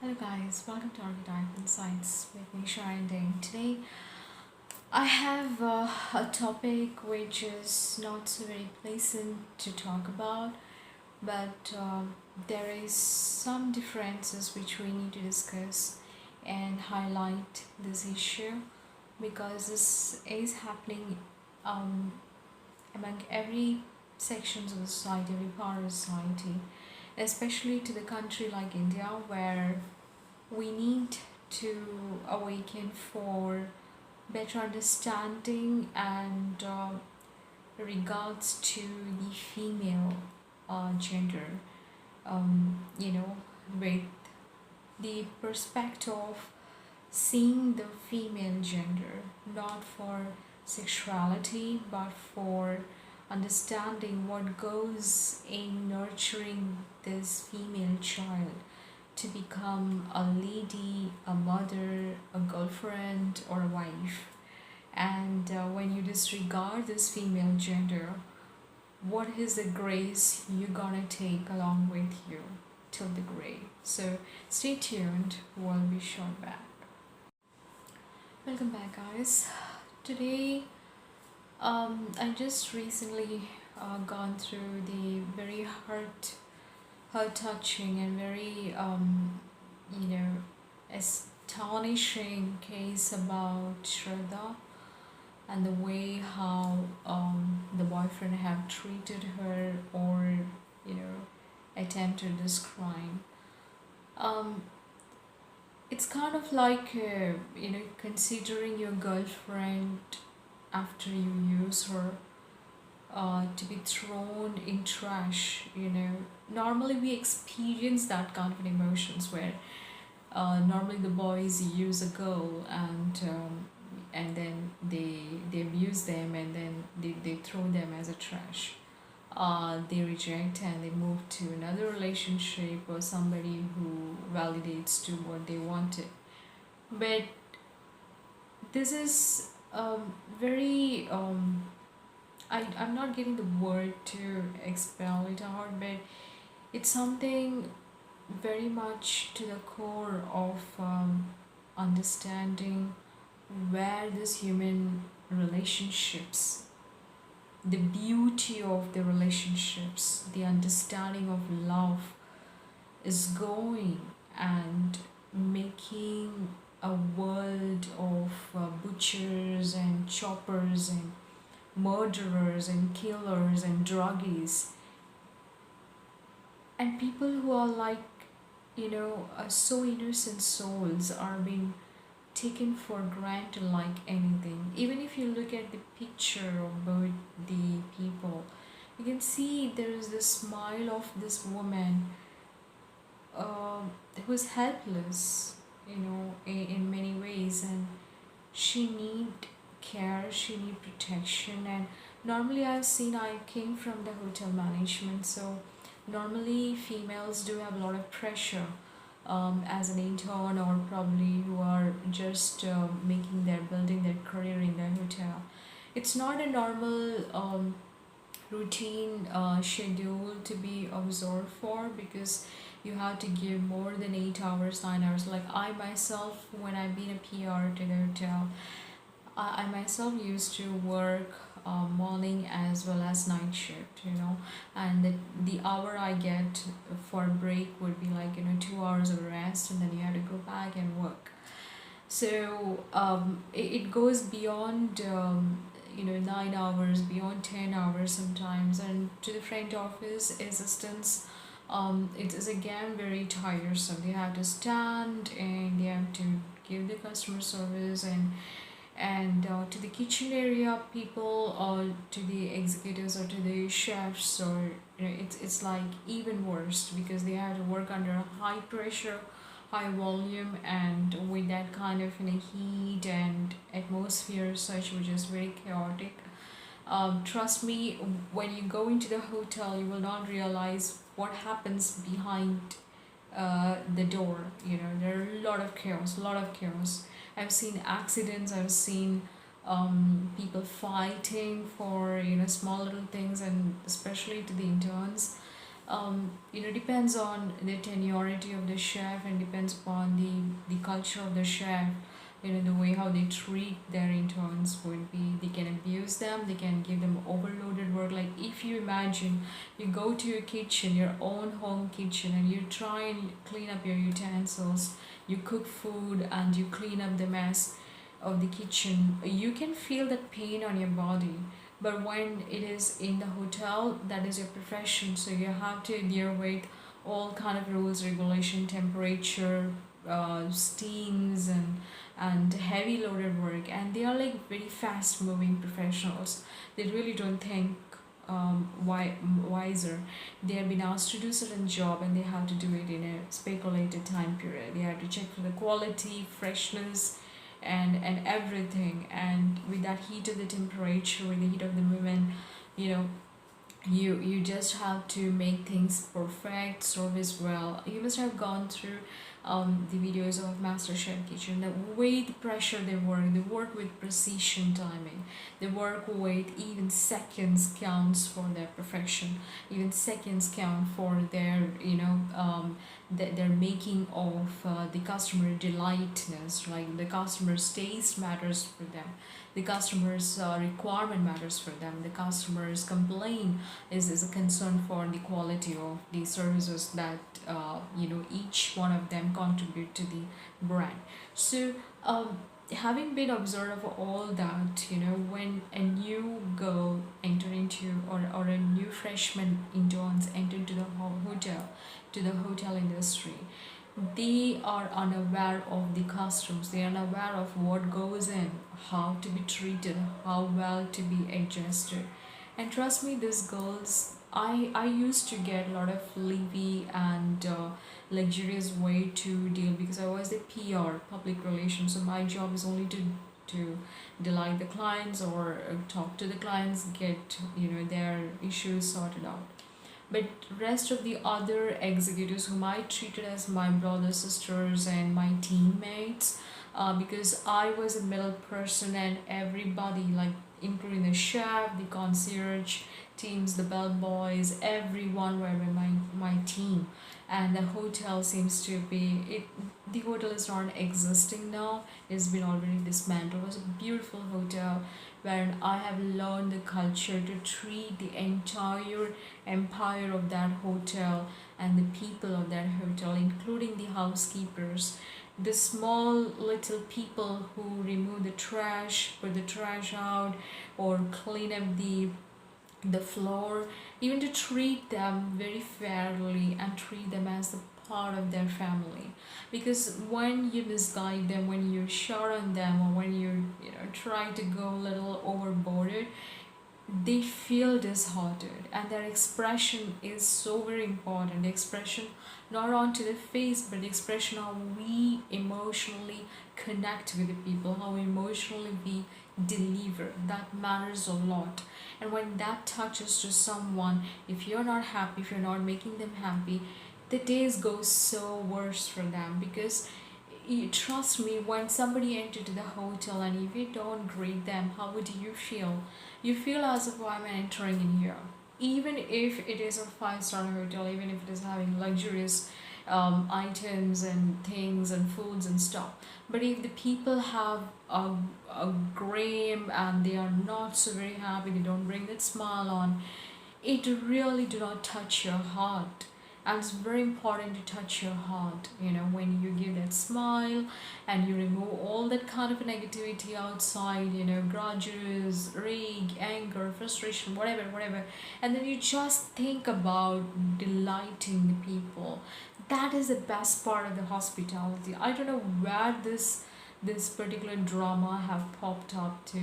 Hello guys, welcome to Archetype Insights with me Shraddha. Today I have a topic which is not so very pleasant to talk about, but there is some differences which we need to discuss and highlight this issue because this is happening um, among every sections of the society, every part of society, especially to the country like India where we need to awaken for better understanding and regards to the female gender, you know, with the perspective of seeing the female gender not for sexuality but for understanding what goes in nurturing this female child to become a lady, a mother, a girlfriend, or a wife. And when you disregard this female gender, what is the grace you're gonna take along with you till the grave? So stay tuned, we'll be short back. Welcome back, guys. Today, I just recently gone through the very heart touching and very you know astonishing case about Shraddha and the way how the boyfriend have treated her or you know attempted this crime. um it's kind of like considering your girlfriend after you use her to be thrown in trash. Normally we experience that kind of emotions where normally the boys use a girl and then they abuse them and then they throw them as a trash. They reject and they move to another relationship or somebody who validates to what they wanted. But this is very I'm not getting the word to expel it out, but it's something very much to the core of understanding where this human relationships, the beauty of the relationships, the understanding of love is going, and making a world of butchers and choppers and murderers and killers and druggies and people who are like so innocent souls are being taken for granted like anything. Even if you look at the picture of both the people, you can see there is this smile of this woman uh, who is helpless, in many ways, and she need care, she need protection. And normally I came from the hotel management, so normally females do have a lot of pressure as an intern or probably who are just building their career in the hotel. It's not a normal routine schedule to be observed for, because you have to give more than 8 hours, 9 hours. Like I myself, when I've been a PR to the hotel, I myself used to work morning as well as night shift, and the hour I get for break would be like 2 hours of rest, and then you have to go back and work. So it goes beyond 9 hours, beyond 10 hours sometimes, and to the front office assistants. It is again very tiresome. They have to stand and they have to give the customer service, and to the kitchen area people, or to the executives or to the chefs, or it's like even worse because they have to work under high pressure, high volume, and with that kind of heat and atmosphere such, which is very chaotic. Trust me, when you go into the hotel you will not realize what happens behind the door. There are a lot of chaos. I've seen accidents, I've seen people fighting for small little things, and especially to the interns. Depends on the tenuity of the chef, and depends upon the culture of the chef. The way how they treat their interns would be, they can abuse them, they can give them overloaded work. Like, if you imagine, you go to your kitchen, your own home kitchen, and you try and clean up your utensils, you cook food and you clean up the mess of the kitchen, you can feel that pain on your body. But when it is in the hotel, that is your profession, so you have to adhere with all kind of rules, regulation, temperature, steams, and heavy loaded work. And they are like very fast moving professionals. They really don't think wiser. They have been asked to do certain job, and they have to do it in a speculated time period. They have to check for the quality, freshness, and everything. And with that heat of the temperature, with the heat of the moment, you know you just have to make things perfect, service well. You must have gone through the videos of Master Chef Kitchen. The way the pressure they work with precision timing. They work with even seconds counts for their perfection. Even seconds count for their their making of the customer delightness. Like, the customer's taste matters for them. The customer's requirement matters for them. The customer's complaint is a concern for the quality of the services that each one of them contribute to the brand. So, having been observed of all that, when a new girl enter into, or a new freshman interns enter into the hotel, to the hotel industry, they are unaware of the customs, they are unaware of what goes in, how to be treated, how well to be adjusted. And trust me, these girls, I used to get a lot of levy and luxurious way to deal, because I was the PR, public relations. So my job is only to delight the clients, or talk to the clients, get their issues sorted out. But rest of the other executives, whom I treated as my brothers, sisters, and my teammates, because I was a middle person, and everybody, like, including the chef, the concierge teams, the bellboys, everyone were in my team. And the hotel seems to be it. The hotel is not existing now. It's been already dismantled. It was a beautiful hotel where I have learned the culture to treat the entire empire of that hotel, and the people of that hotel, including the housekeepers, the small little people who remove the trash, put the trash out, or clean up the floor, even to treat them very fairly and treat them as the part of their family. Because when you misguide them, when you shout on them, or when you try to go a little overboard, they feel disheartened, and their expression is so very important. The expression, not onto the face, but the expression how we emotionally connect with the people, how emotionally we deliver, that matters a lot. And when that touches to someone, if you're not happy, if you're not making them happy, the days go so worse for them. Because you trust me, when somebody entered the hotel, and if you don't greet them, how would you feel? You feel as if, I'm entering in here. Even if it is a five-star hotel, even if it is having luxurious items and things and foods and stuff. But if the people have a grim, and they are not so very happy, they don't bring that smile on, it really do not touch your heart. And it's very important to touch your heart, when you give that smile, and you remove all that kind of negativity outside, grudges, rage, anger, frustration, whatever, and then you just think about delighting the people. That is the best part of the hospitality. I don't know where this particular drama have popped up to,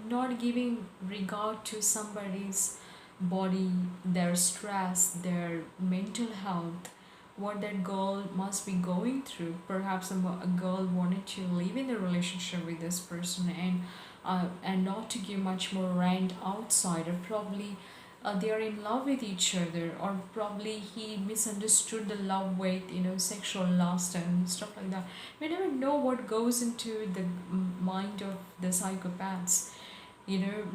not giving regard to somebody's body, their stress, their mental health, what that girl must be going through. Perhaps a girl wanted to live in a relationship with this person, and not to give much more rent outside, or probably they are in love with each other, or probably he misunderstood the love with sexual lust and stuff like that. We never know what goes into the mind of the psychopaths,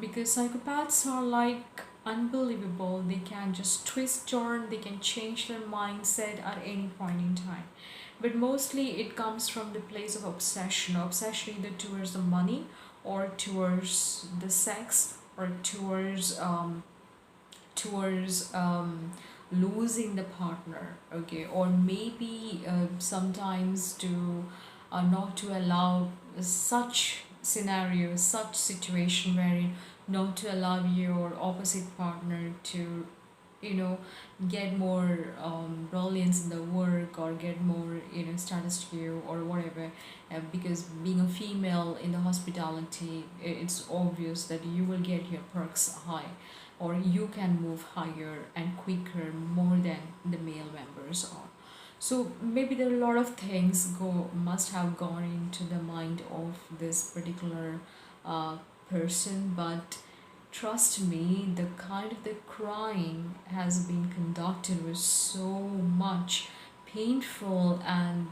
because psychopaths are like unbelievable. They can just twist turn, they can change their mindset at any point in time. But mostly it comes from the place of obsession either towards the money, or towards the sex, or towards losing the partner, okay, or maybe sometimes to not to allow such scenario, such situation wherein not to allow your opposite partner to you know get more brilliance in the work, or get more status to you or whatever. Because being a female in the hospitality, it's obvious that you will get your perks high, or you can move higher and quicker more than the male members are. So maybe there are a lot of things go must have gone into the mind of this particular uh, person. But trust me, the kind of the crime has been conducted with so much painful and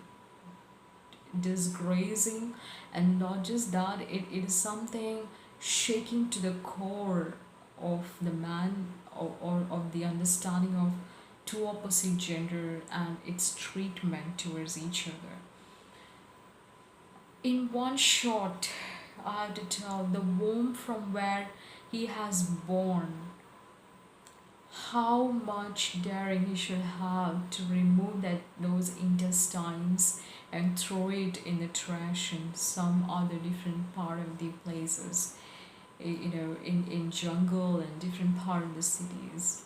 disgracing. And not just that, it is something shaking to the core of the man, or of the understanding of two opposite gender and its treatment towards each other. In one shot, I have to tell the womb from where he has born, how much daring he should have to remove those intestines and throw it in the trash in some other different part of the places, in jungle and different part of the cities.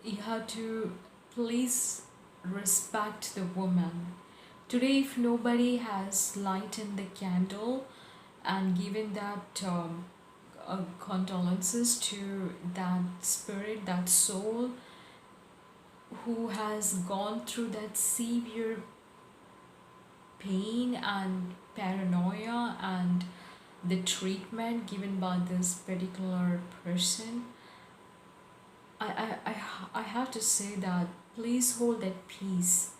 You have to please respect the woman. Today, if nobody has lightened the candle and given that condolences to that spirit, that soul who has gone through that severe pain and paranoia and the treatment given by this particular person, I have to say that please hold that peace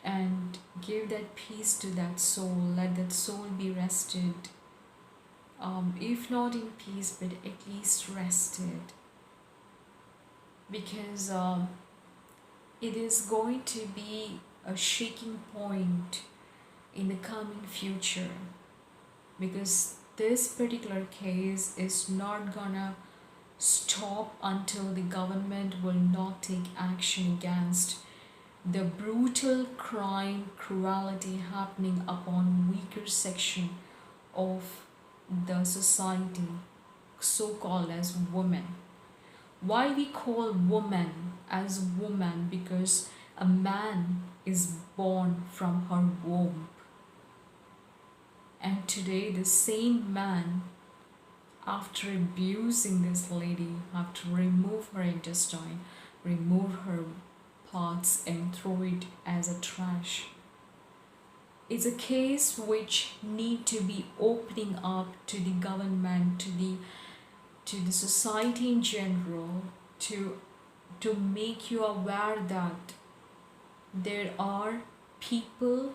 and give that peace to that soul. Let that soul be rested, if not in peace, but at least rested. Because it is going to be a shaking point in the coming future. Because this particular case is not gonna stop until the government will not take action against the brutal crime, cruelty happening upon weaker section of the society, so called as women. Why we call woman as woman? Because a man is born from her womb, and today the same man, after abusing this lady, have to remove her intestine, remove her parts and throw it as a trash. It's a case which need to be opening up to the government, to the society in general, to make you aware that there are people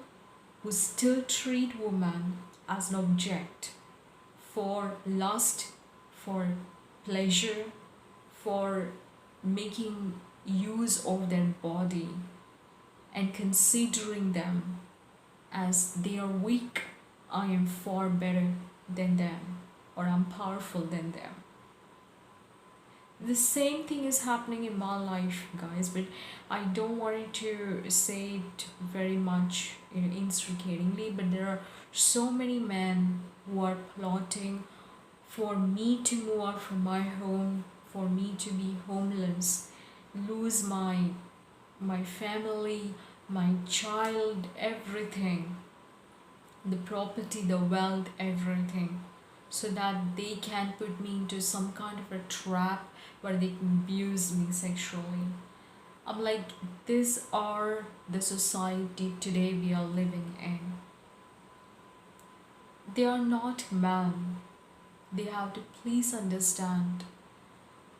who still treat women as an object for lust, for pleasure, for making use of their body, and considering them as they are weak. I am far better than them, or I'm powerful than them. The same thing is happening in my life, guys, but I don't want to say it very much intricatingly. But there are so many men who are plotting for me to move out from my home, for me to be homeless, lose my family, my child, everything, the property, the wealth, everything, so that they can put me into some kind of a trap where they can abuse me sexually. I'm like, these are the society today we are living in. They are not men. They have to please understand.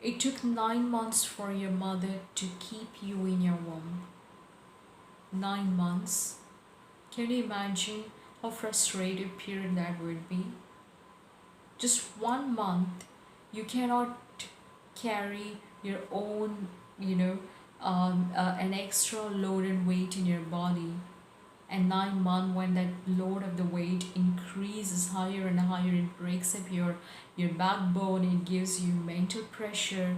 It took 9 months for your mother to keep you in your womb. 9 months. Can you imagine how frustrated period that would be? Just 1 month, you cannot carry your own, an extra load and weight in your body. And 9 months, when that load of the weight increases higher and higher, it breaks up your backbone, it gives you mental pressure,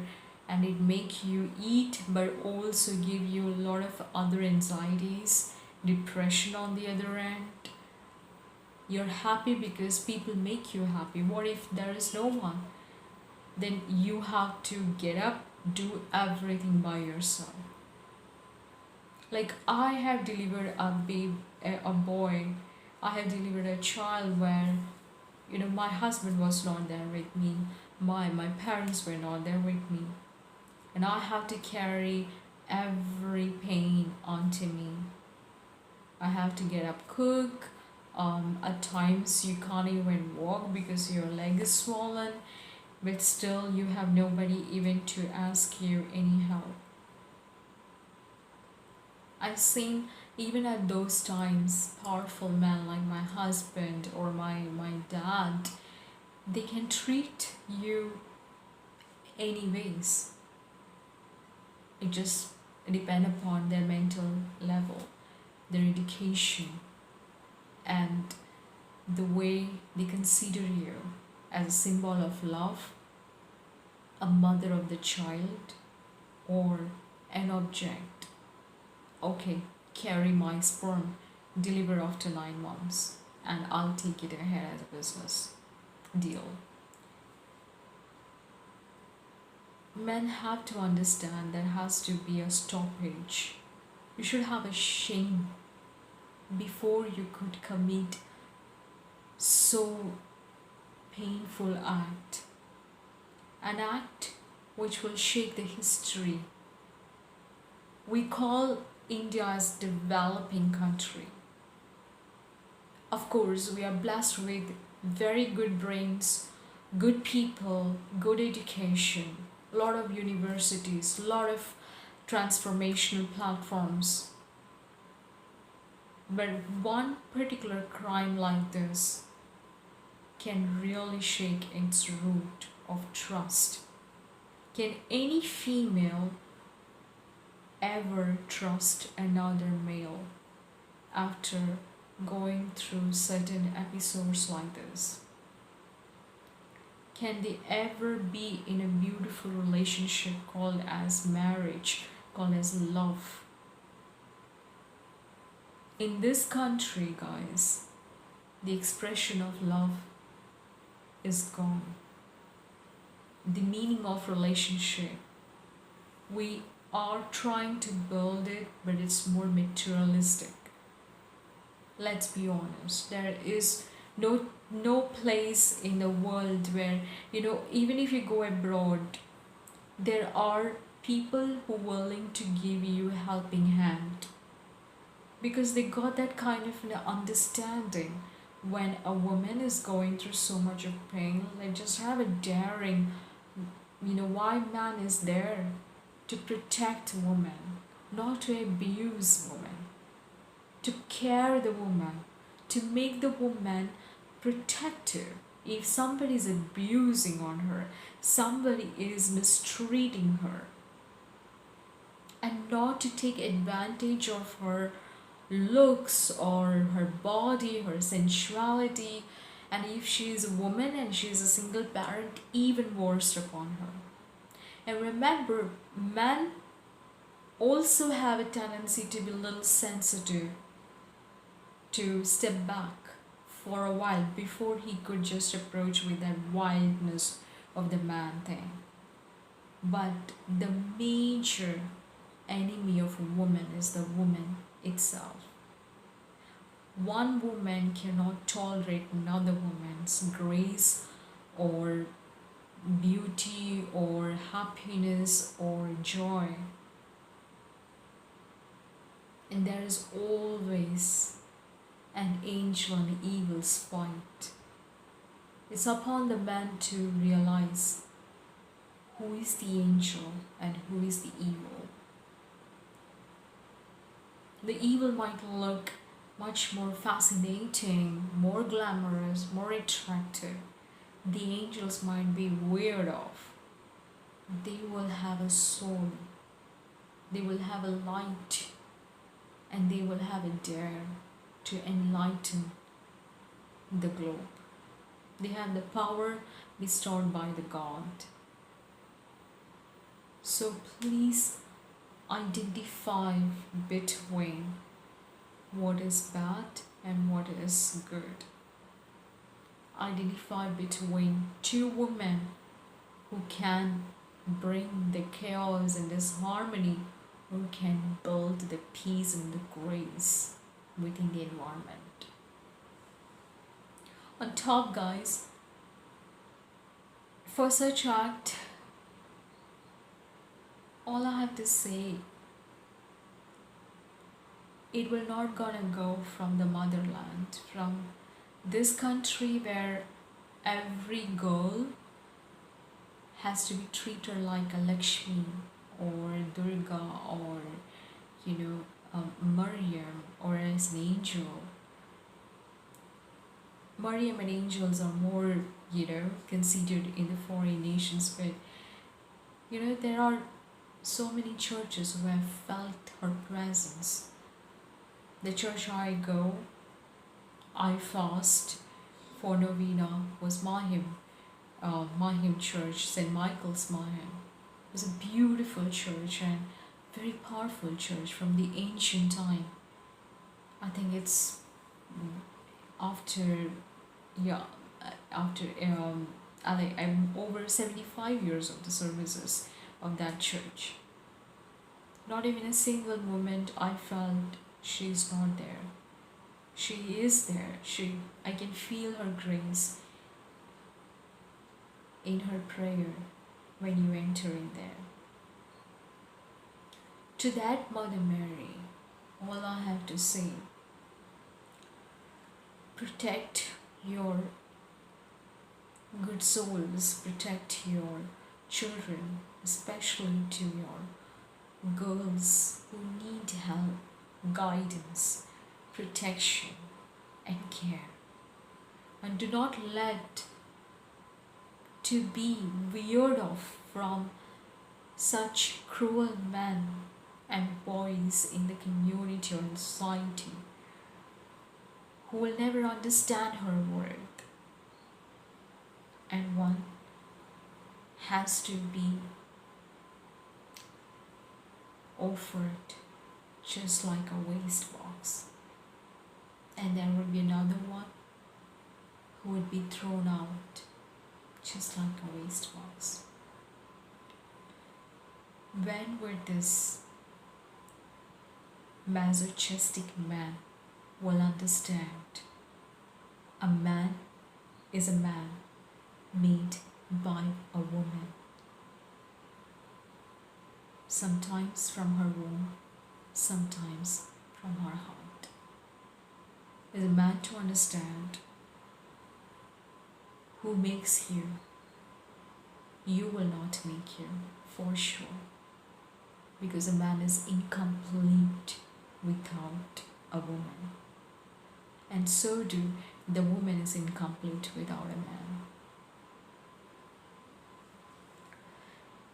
and it make you eat but also give you a lot of other anxieties, depression on the other end. You're happy because people make you happy. What if there is no one? Then you have to get up, do everything by yourself. Like, I have delivered a boy. I have delivered a child where, my husband was not there with me. My parents were not there with me. And I have to carry every pain onto me. I have to get up, cook. At times you can't even walk because your leg is swollen, but still you have nobody even to ask you any help. I've seen, even at those times, powerful men like my husband or my dad, they can treat you anyways. It just depends upon their mental level, their education, and the way they consider you as a symbol of love, a mother of the child, or an object. Okay, carry my sperm, deliver after 9 months, and I'll take it ahead as a business deal. Men have to understand there has to be a stoppage. You should have a shame before you could commit so painful act. An act which will shake the history. We call India as developing country. Of course, we are blessed with very good brains, good people, good education, a lot of universities, a lot of transformational platforms. But one particular crime like this can really shake its root of trust. Can any female ever trust another male after going through certain episodes like this? Can they ever be in a beautiful relationship called as marriage, called as love? In this country, guys, the expression of love is gone. The meaning of relationship, we are trying to build it, but it's more materialistic. Let's be honest, there is no place in the world where, even if you go abroad, there are people who are willing to give you a helping hand, because they got that kind of an understanding. When a woman is going through so much of pain, they just have a daring, why man is there to protect woman, not to abuse woman, to care the woman, to make the woman protective. If somebody is abusing on her, somebody is mistreating her, and not to take advantage of her looks or her body, her sensuality, and if she is a woman and she is a single parent, even worse upon her. And remember, men also have a tendency to be a little sensitive, to step back for a while before he could just approach with that wildness of the man thing. But the major enemy of a woman is the woman itself. One woman cannot tolerate another woman's grace or beauty or happiness or joy. And there is always an angel and evil's fight. It's upon the man to realize who is the angel and who is the evil. The evil might look much more fascinating, more glamorous, more attractive. The angels might be weird off. They will have a soul, they will have a light, and they will have a dare to enlighten the globe. They have the power bestowed by the God. So please identify between what is bad and what is good. Identify between two women who can bring the chaos and disharmony, who can build the peace and the grace within the environment. On top, guys, for such act, all I have to say, it will not gonna go from the motherland, from this country where every girl has to be treated like a Lakshmi or Durga or Maryam or as an angel. Maryam and angels are more considered in the foreign nations, but there are so many churches who have felt her presence. The church I go, I fast for novena was Mahim Church, St. Michael's Mahim. It was a beautiful church and very powerful church from the ancient time. I think it's after I'm over 75 years of the services of that church. Not even a single moment I felt she's not there. She is there. I can feel her grace in her prayer when you enter in there. To that Mother Mary, all I have to say, protect your good souls, protect your children, especially to your girls who need help, guidance, protection, and care. And do not let to be weird off from such cruel men and boys in the community or in society who will never understand her worth. And one has to be offered just like a waste box, and there will be another one who would be thrown out just like a waste box. When will this masochistic man will understand a man is a man made by a woman, sometimes from her womb, sometimes from her heart. Is a man to understand who makes you, you will not make you, for sure, because a man is incomplete without a woman, and so do the woman is incomplete without a man.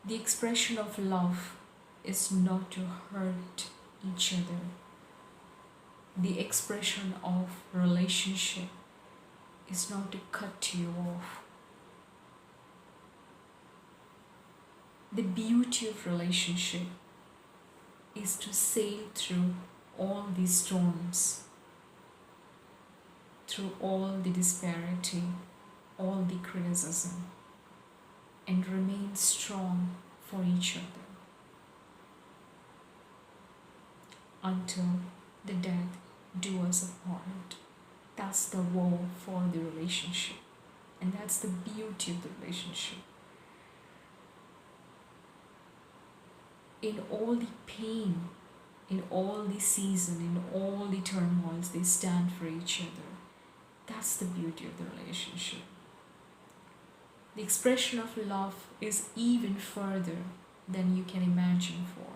The expression of love is not to hurt each other. The expression of relationship is not to cut you off. The beauty of relationship is to sail through all the storms, through all the disparity, all the criticism, and remain strong for each other until the death do us apart. That's the woe for the relationship, and that's the beauty of the relationship. In all the pain, in all the season, in all the turmoils, they stand for each other. That's the beauty of the relationship. The expression of love is even further than you can imagine for.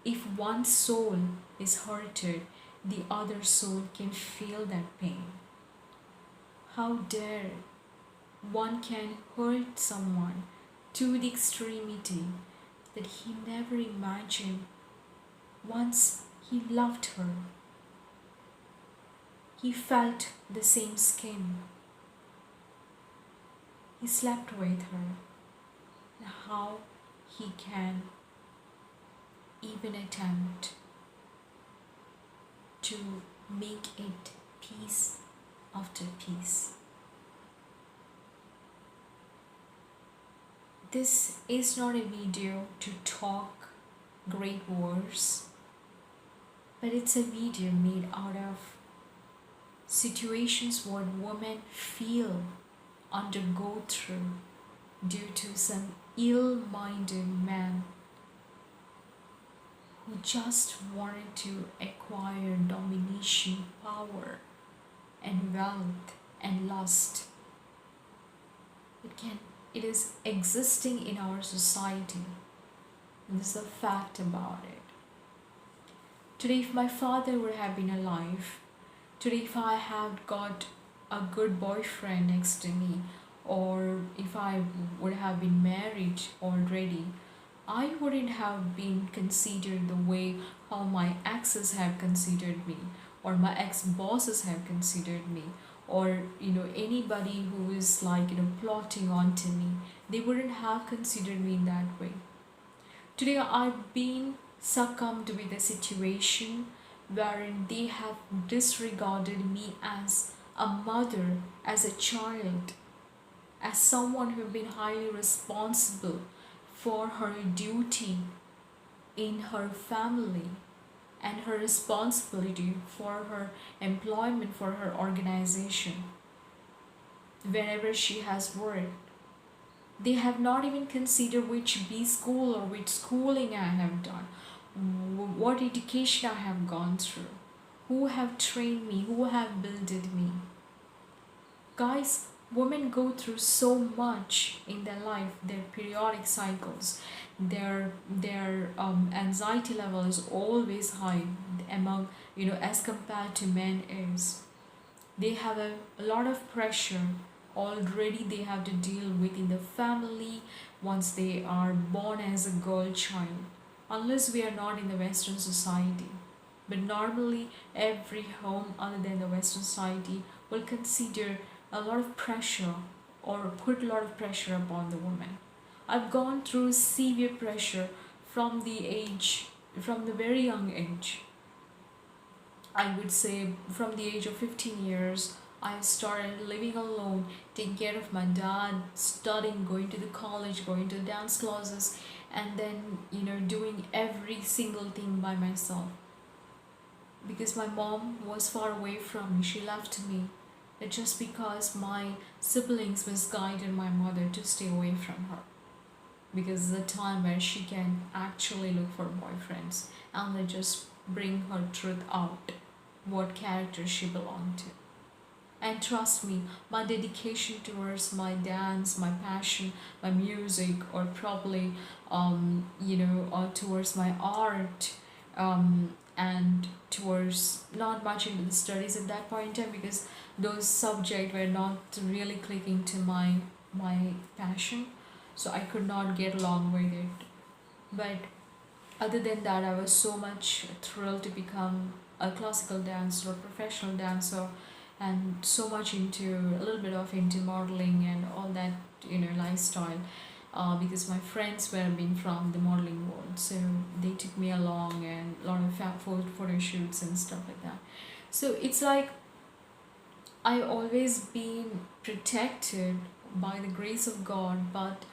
If one soul is hurted, the other soul can feel that pain. How dare one can hurt someone to the extremity that he never imagined once he loved her. He felt the same skin. He slept with her. And how he can even attempt to make it piece after piece. This is not a video to talk great words, but it's a video made out of situations what women feel, undergo through due to some ill-minded man who just wanted to acquire domination, power, and wealth and lust. It is existing in our society, and this is a fact about it. Today, if my father would have been alive, today if I had got a good boyfriend next to me, or if I would have been married already, I wouldn't have been considered the way how my exes have considered me, or my ex-bosses have considered me, or anybody who is like plotting onto me. They wouldn't have considered me in that way. Today I've been succumbed with a situation wherein they have disregarded me as a mother, as a child, as someone who have been highly responsible for her duty in her family and her responsibility for her employment, for her organization, wherever she has worked. They have not even considered which B school or which schooling I have done, what education I have gone through, who have trained me, who have builded me. Guys, women go through so much in their life, their periodic cycles, their anxiety level is always high among as compared to men is. They have a lot of pressure already they have to deal with in the family once they are born as a girl child, unless we are not in the Western society. But normally every home other than the Western society will consider a lot of pressure or put a lot of pressure upon the woman. I've gone through severe pressure from the very young age. I would say from the age of 15 years, I started living alone, taking care of my dad, studying, going to the college, going to dance classes, and then doing every single thing by myself. Because my mom was far away from me, she left me. Just because my siblings misguided my mother to stay away from her, because it's a time where she can actually look for boyfriends and they just bring her truth out, what character she belonged to. And trust me, my dedication towards my dance, my passion, my music, or probably or towards my art, and towards not much into the studies at that point in time, because those subjects were not really clicking to my passion, so I could not get along with it. But other than that, I was so much thrilled to become a classical dancer or professional dancer, and so much into a little bit of into modeling and all that lifestyle, because my friends were being from the modeling world, so they took me along and a lot of photo shoots and stuff like that. So it's like I always been protected by the grace of God, but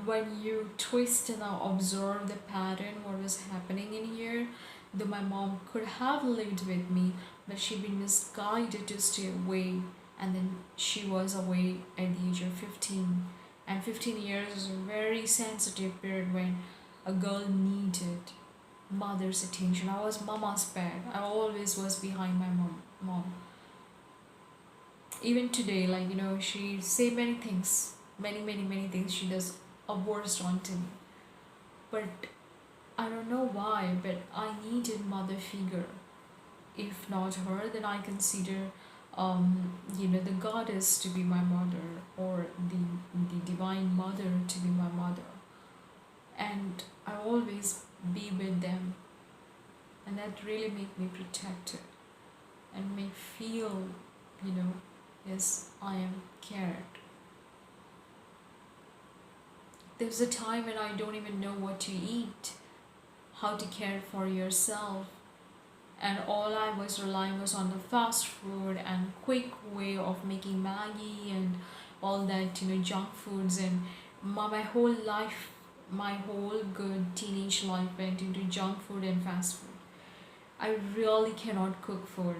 when you twist and observe the pattern, what was happening in here, though my mom could have lived with me, but she'd been misguided to stay away, and then she was away at the age of 15. And 15 years is a very sensitive period when a girl needed mother's attention. I was mama's pet. I always was behind my mom. Even today, like, she say many things, many things she does a worst onto me. But I don't know why, but I needed mother figure. If not her, then I consider, the goddess to be my mother, or the divine mother to be my mother. And I always be with them, and that really make me protected and make feel, you know, yes, I am cared. There's a time when I don't even know what to eat, how to care for yourself, and all I was relying was on the fast food and quick way of making Maggie and all that, junk foods. And my whole life, my whole good teenage life went into junk food and fast food. I really cannot cook food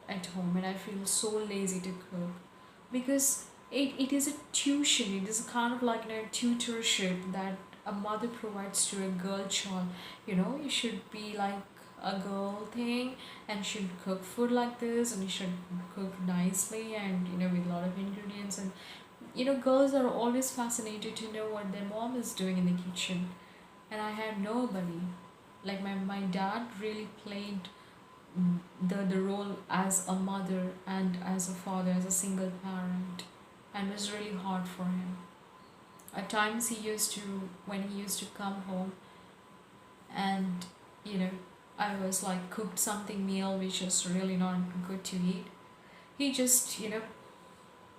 at home, and I feel so lazy to cook because it is a tuition. It is kind of like a tutorship that a mother provides to a girl child. You should be like a girl thing, and should cook food like this, and you should cook nicely, and with a lot of ingredients. And girls are always fascinated to know what their mom is doing in the kitchen, and I had nobody. Like my dad really played the role as a mother and as a father, as a single parent, and was really hard for him. At times when he used to come home, and you know I was like cooked something meal which was really not good to eat, he just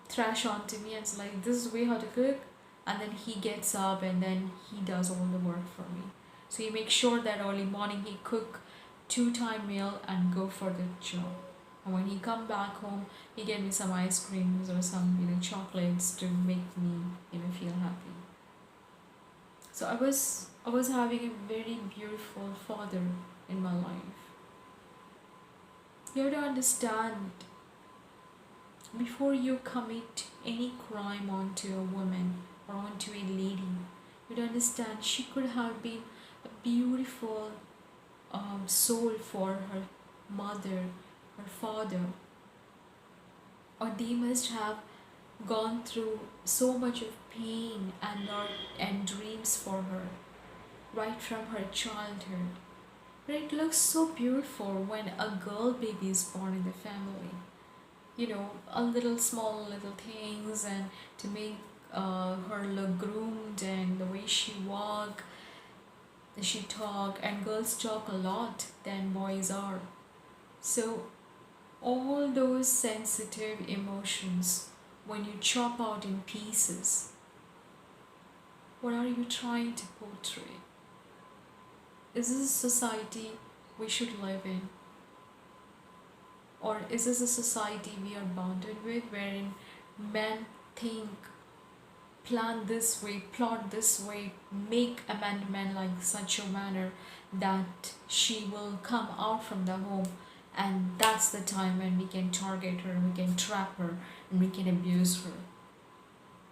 thrash onto me and it's like, this is way how to cook. And then he gets up and then he does all the work for me. So he makes sure that early morning he cook 2 time meal and go for the job. And when he come back home, he get me some ice creams or some chocolates to make me feel happy. So I was having a very beautiful father in my life. You have to understand, before you commit any crime onto a woman or onto a lady, you have to understand she could have been a beautiful soul for her mother, her father, or they must have gone through so much of pain and dreams for her right from her childhood. But it looks so beautiful when a girl baby is born in the family. A little small little things, and to make her look groomed, and the way she walk, she talk, and girls talk a lot than boys are. So all those sensitive emotions, when you chop out in pieces, what are you trying to portray? Is this a society we should live in? Or is this a society we are bounded with, wherein men think, plan this way, plot this way, make amendment like such a manner that she will come out from the home, and that's the time when we can target her, we can trap her, and we can abuse her?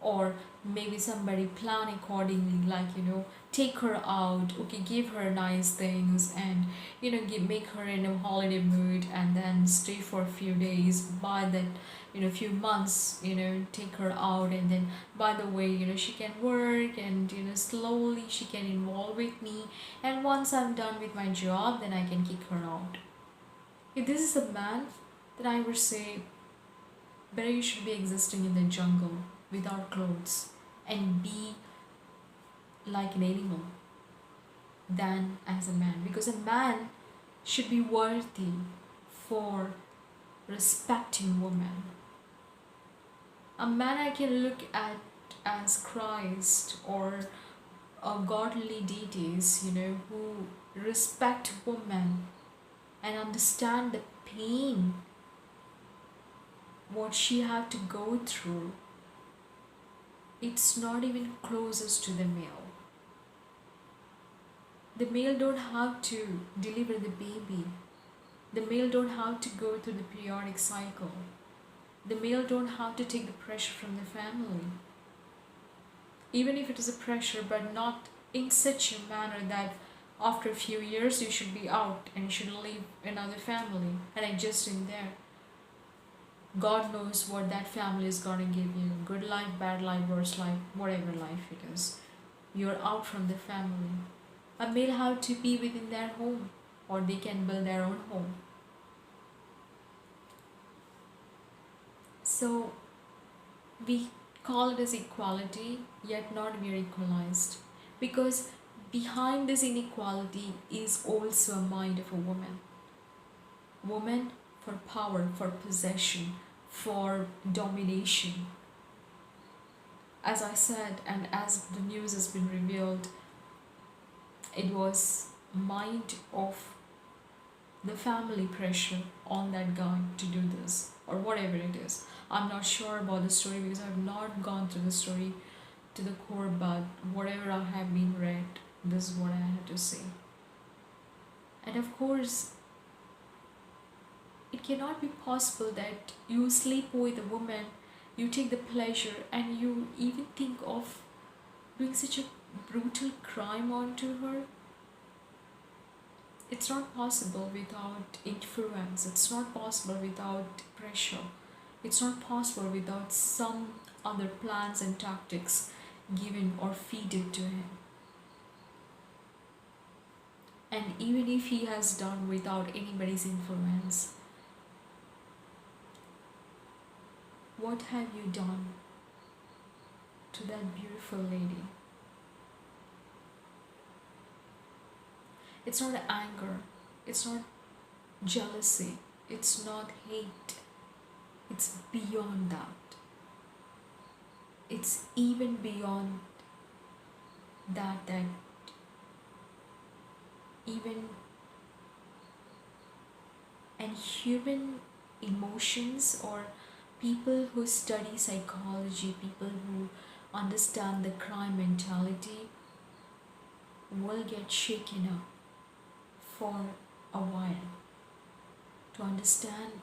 Or maybe somebody plan accordingly, like take her out, okay, give her nice things, and make her in a holiday mood, and then stay for a few days, by that few months, take her out, and then by the way she can work, and slowly she can involve with me, and once I'm done with my job, then I can kick her out. If this is a man, then I would say better you should be existing in the jungle without clothes and be like an animal than as a man, because a man should be worthy for respecting women. A man I can look at as Christ or godly deities, who respect women and understand the pain what she had to go through. It's not even closest to the male. The male don't have to deliver the baby. The male don't have to go through the periodic cycle. The male don't have to take the pressure from the family. Even if it is a pressure, but not in such a manner that after a few years you should be out and you should leave another family and adjust in there. God knows what that family is gonna give you. Good life, bad life, worse life, whatever life it is. You're out from the family. A male have to be within their home, or they can build their own home. So we call it as equality, yet not we are equalized. Because behind this inequality is also a mind of a woman. Woman for power, for possession, for domination. As I said, and as the news has been revealed, it was mind of the family pressure on that guy to do this or whatever it is. I'm not sure about the story because I've not gone through the story to the core, but whatever I have been read, this is what I had to say. And of course, it cannot be possible that you sleep with a woman, you take the pleasure, and you even think of doing such a brutal crime onto her. It's not possible without influence, it's not possible without pressure, it's not possible without some other plans and tactics given or feeded to him. And even if he has done without anybody's influence, what have you done to that beautiful lady? It's not anger, it's not jealousy, it's not hate, it's beyond that. It's even beyond that even and human emotions, or people who study psychology, people who understand the crime mentality will get shaken up for a while to understand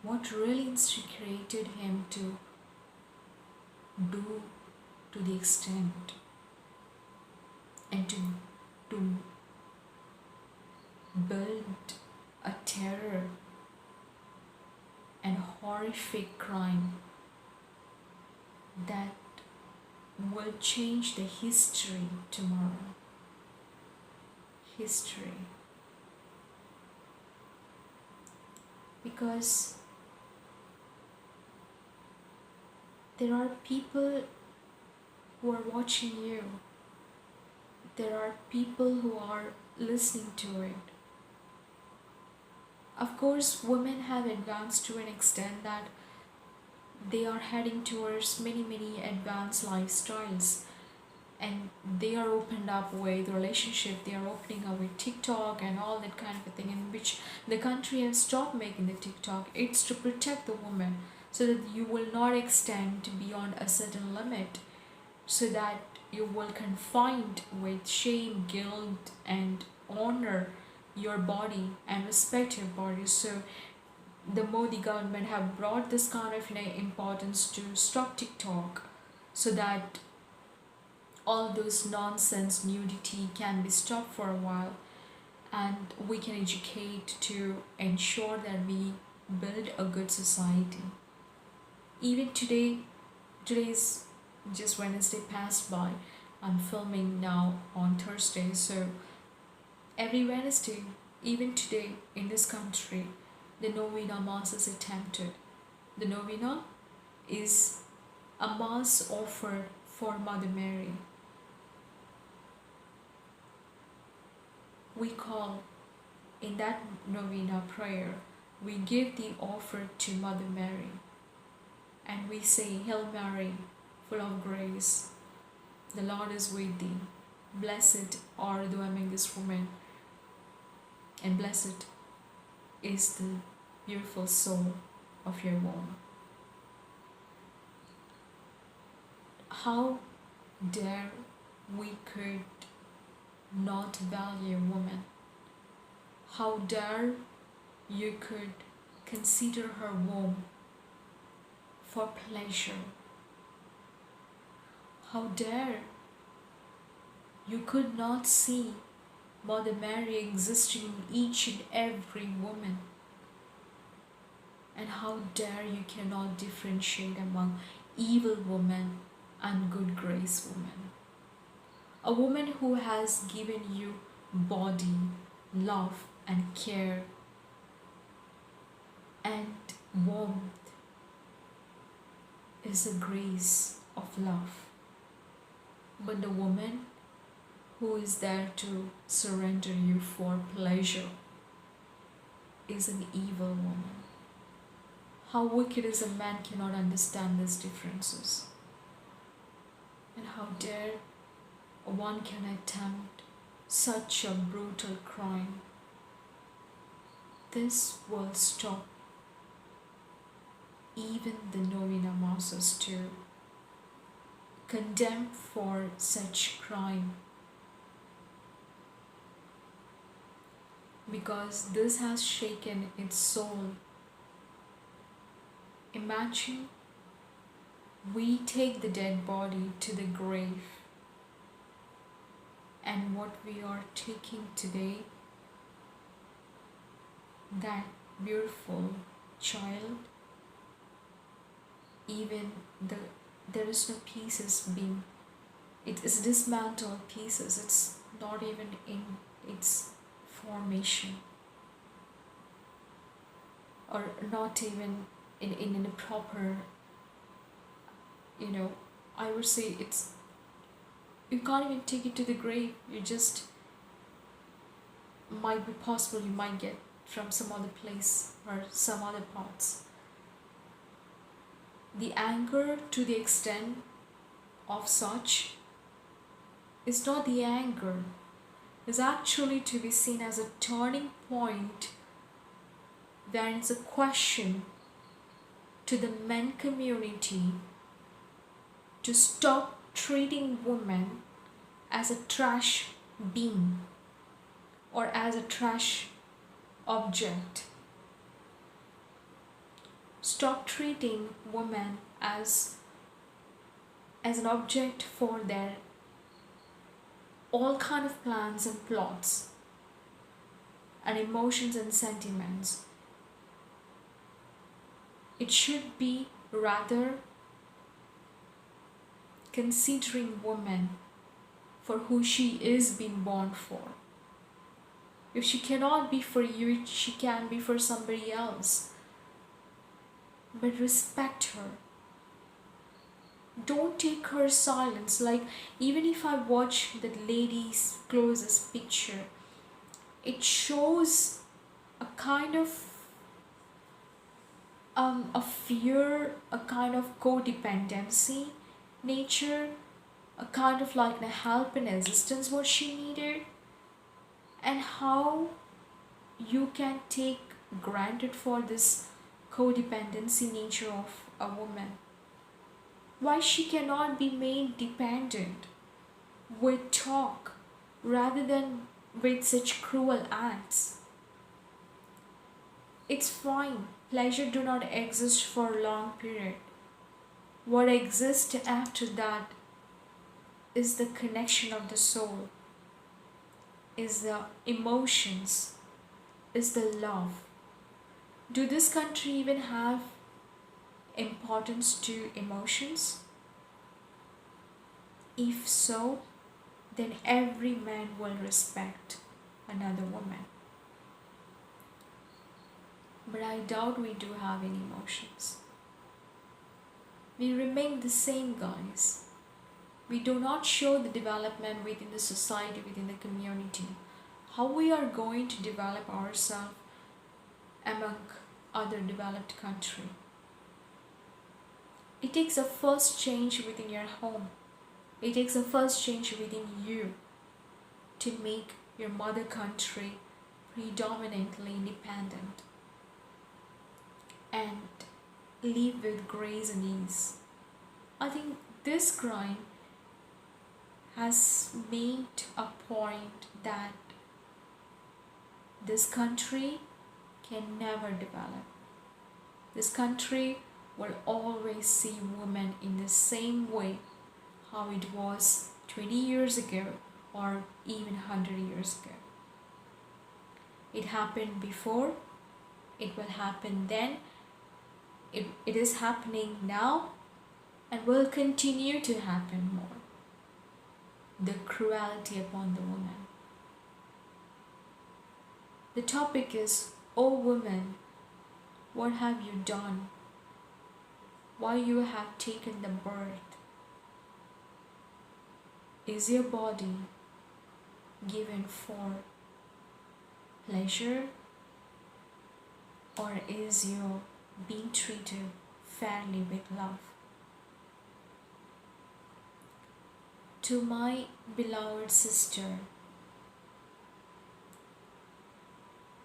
what really instigated him to do to the extent and to build a terror and horrific crime that will change the history tomorrow. History. Because there are people who are watching you, there are people who are listening to it. Of course, women have advanced to an extent that they are heading towards many advanced lifestyles, and they are opened up with relationship, they are opening up with TikTok and all that kind of a thing, in which the country has stopped making the TikTok. It's to protect the woman so that you will not extend beyond a certain limit, so that you will confined with shame, guilt, and honor your body and respect your body. So the Modi government have brought this kind of importance to stop TikTok, so that all those nonsense nudity can be stopped for a while, and we can educate to ensure that we build a good society. Even today's just Wednesday passed by. I'm filming now on Thursday, so every Wednesday, even today in this country, the Novena Mass is attempted. The Novena is a Mass offered for Mother Mary. We call in that Novena prayer, we give the offer to Mother Mary, and we say, Hail Mary, full of grace, the Lord is with thee. Blessed are thou amongst women, and blessed is the beautiful soul of your womb. How dare we could not value woman? How dare you could consider her womb for pleasure? How dare you could not see Mother Mary existing in each and every woman, And how dare you cannot differentiate among evil woman and good grace woman. A woman who has given you body, love and care and warmth is a grace of love. But the woman who is there to surrender you for pleasure is an evil woman. How wicked is a man cannot understand these differences. And how dare one can attempt such a brutal crime. This will stop even the Novena Masses to condemn for such crime, because this has shaken its soul. Imagine we take the dead body to the grave, and what we are taking today, that beautiful child, even there is no pieces being, it is dismantled pieces, it's not even in its formation, or not even in a proper, I would say it's, you can't even take it to the grave. You just might be possible you might get from some other place or some other parts. The anger to the extent of such is not the anger, is actually to be seen as a turning point where it's a question to the men community to stop treating women as a trash bin or as a trash object. Stop treating women as an object for their all kind of plans and plots and emotions and sentiments. It should be rather considering woman for who she is being born for. If she cannot be for you, she can be for somebody else. But respect her. Don't take her silence. Like, even if I watch that lady's closest picture, it shows a kind of a fear, a kind of codependency nature, a kind of like the help and assistance what she needed, and how you can take granted for this codependency nature of a woman. Why she cannot be made dependent with talk rather than with such cruel acts? It's fine. Pleasure do not exist for a long period. What exists after that is the connection of the soul, is the emotions, is the love. Do this country even have importance to emotions? If so, then every man will respect another woman. But I doubt we do have any emotions. We remain the same, guys. We do not show the development within the society, within the community. How we are going to develop ourselves among other developed country? It takes a first change within your home. It takes a first change within you to make your mother country predominantly independent and live with grace and ease. I think this crime has made a point that this country can never develop. This country will always see women in the same way how it was 20 years ago or even 100 years ago. It happened before, it will happen then, It is happening now and will continue to happen more. The cruelty upon the woman. The topic is, "O woman, what have you done? Why you have taken the birth? Is your body given for pleasure, or is you being treated fairly with love?" To my beloved sister,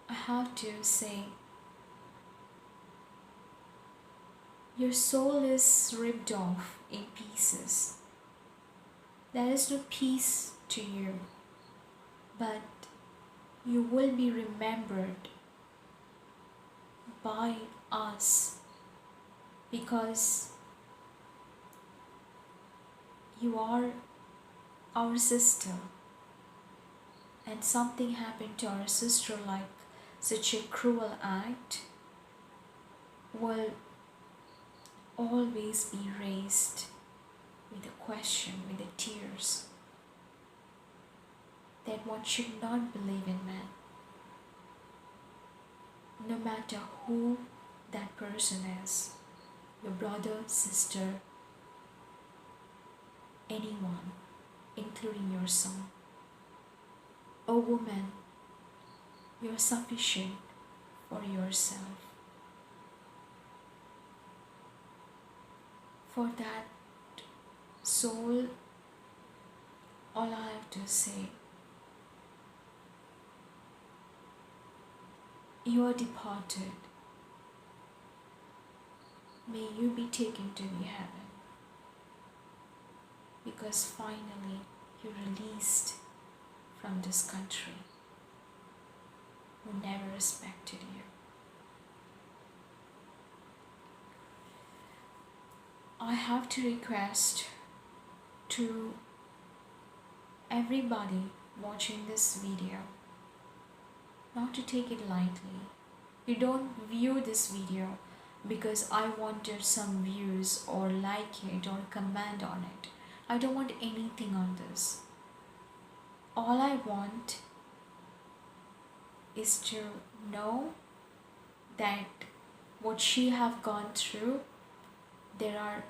I have to say, your soul is ripped off in pieces. There is no peace to you, but you will be remembered by us because you are our sister, and something happened to our sister like such a cruel act will always be raised with a question, with the tears, that one should not believe in man, no matter who that person is, your brother, sister, anyone, including your son. O woman, you're sufficient for yourself. For that soul, all I have to say, you are departed. May you be taken to the heaven, because finally you released from this country who never respected you. I have to request to everybody watching this video not to take it lightly. You don't view this video because I wanted some views or like it or comment on it. I don't want anything on this. All I want is to know that what she have gone through, there are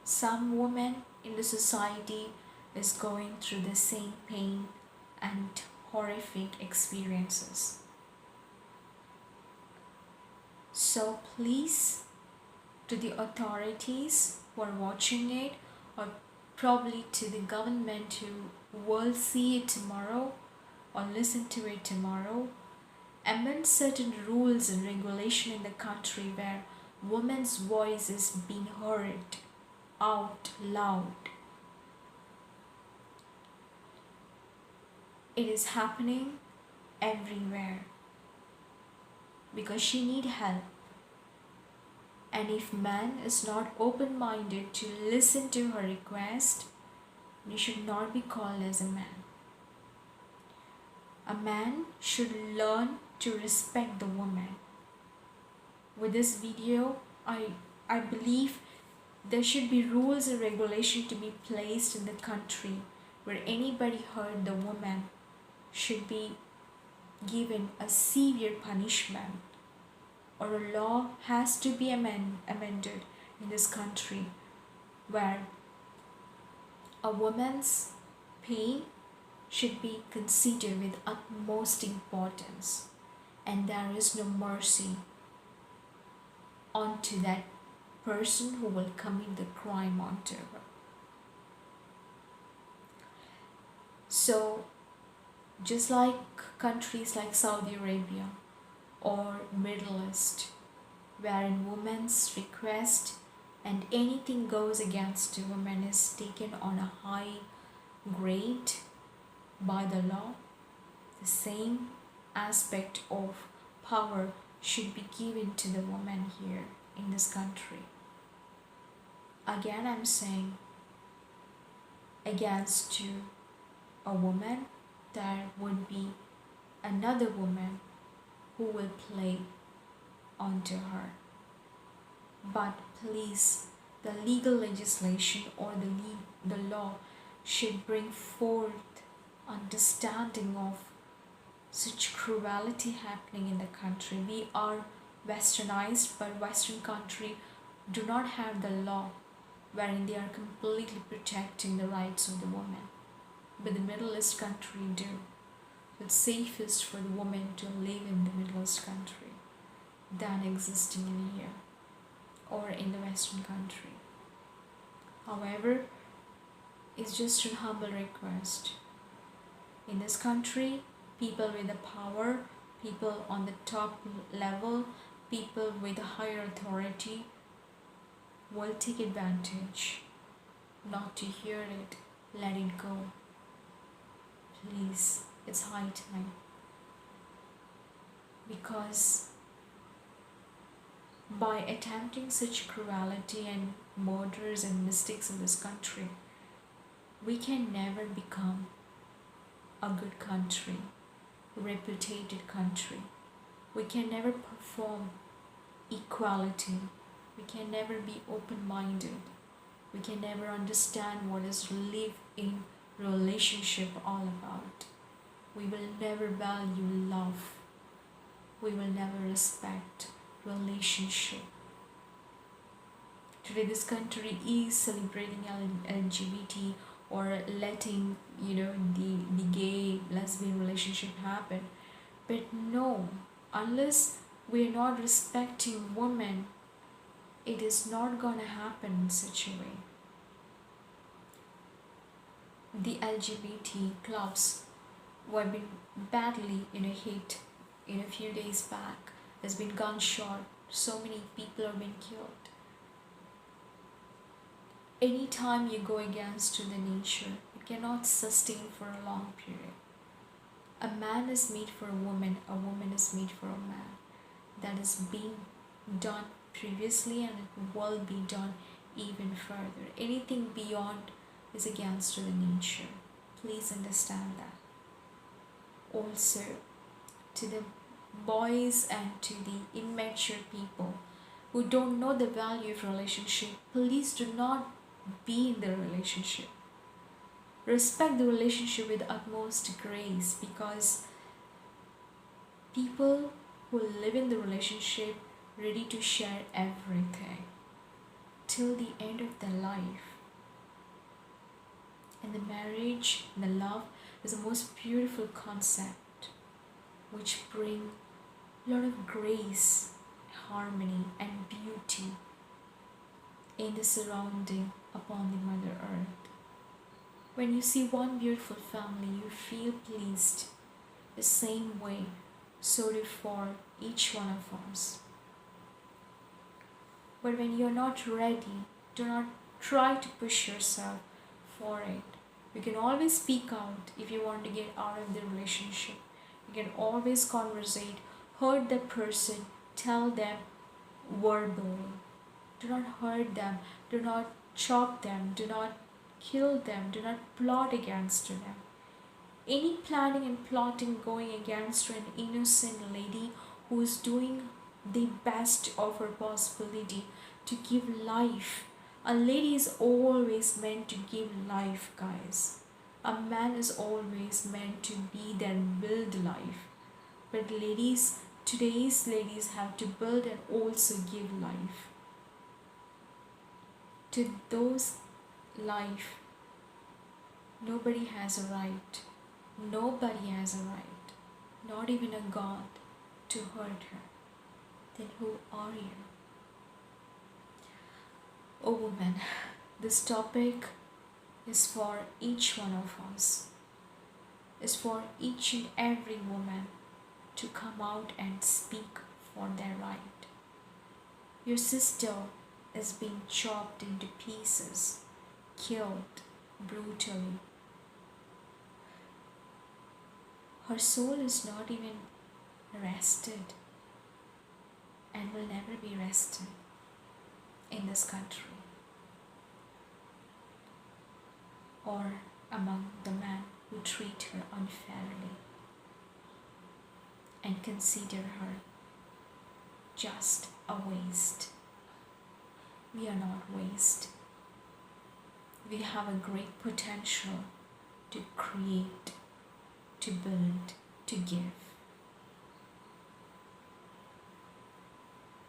some women in the society is going through the same pain and horrific experiences. So please, to the authorities who are watching it, or probably to the government who will see it tomorrow or listen to it tomorrow, amend certain rules and regulation in the country where women's voice is being heard out loud. It is happening everywhere because she need help. And if man is not open-minded to listen to her request, he should not be called as a man. A man should learn to respect the woman. With this video, I believe there should be rules and regulation to be placed in the country where anybody hurt the woman should be given a severe punishment, or a law has to be amended in this country where a woman's pain should be considered with utmost importance, and there is no mercy onto that person who will commit the crime onto her. So just like countries like Saudi Arabia or Middle East, wherein women's request and anything goes against a woman is taken on a high grade by the law, the same aspect of power should be given to the woman here in this country. Again, I'm saying, against to a woman, there would be another woman who will play onto her. But please, the legal legislation or the law should bring forth understanding of such cruelty happening in the country. We are westernized, but Western country do not have the law wherein they are completely protecting the rights of the woman. But the Middle East country do. It's safest for the woman to live in the Middle East country than existing in here or in the Western country. However, it's just a humble request. In this country, people with the power, people on the top level, people with higher authority will take advantage. Not to hear it, let it go. Please, it's high time. Because by attempting such cruelty and murders and mistakes in this country, we can never become a good country, reputed country. We can never perform equality. We can never be open-minded. We can never understand what is live in relationship all about. We will never value love. We will never respect relationship. Today this country is celebrating LGBT or letting the gay lesbian relationship happen, but no, unless we're not respecting women, it is not gonna happen in such a way. The LGBT clubs were been badly hit in a few days back. There's been gunshot, so many people have been killed. Anytime you go against to the nature, it cannot sustain for a long period. A man is made for a woman is made for a man. That is being done previously and it will be done even further. Anything beyond is against to the nature. Please understand that. Also, to the boys and to the immature people who don't know the value of relationship, please do not be in the relationship. Respect the relationship with utmost grace, because people who live in the relationship ready to share everything till the end of their life. And the marriage and the love is the most beautiful concept which bring a lot of grace, harmony and beauty in the surrounding upon the Mother Earth. When you see one beautiful family, you feel pleased. The same way, so do for each one of us. But when you're not ready, do not try to push yourself for it. You can always speak out if you want to get out of the relationship. You can always conversate, hurt the person, tell them verbally. Do not hurt them, do not chop them, do not kill them, do not plot against them. Any planning and plotting going against an innocent lady who is doing the best of her possibility to give life. A lady is always meant to give life, guys. A man is always meant to be there and build life. But ladies, today's ladies have to build and also give life. To those life, nobody has a right. Nobody has a right, not even a God, to hurt her. Then who are you? Oh woman, this topic is for each one of us. Is for each and every woman to come out and speak for their right. Your sister is being chopped into pieces, killed brutally. Her soul is not even rested and will never be rested in this country or among the men who treat her unfairly and consider her just a waste. we are not waste. We have a great potential to create, to build, to give.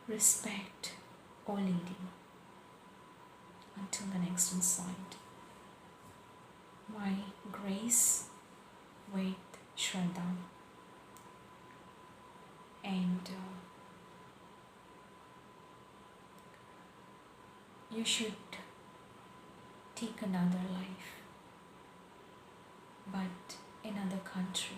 Respect, O lady. Until the next insight. My grace with Shraddha. And you should take another life, but in another country.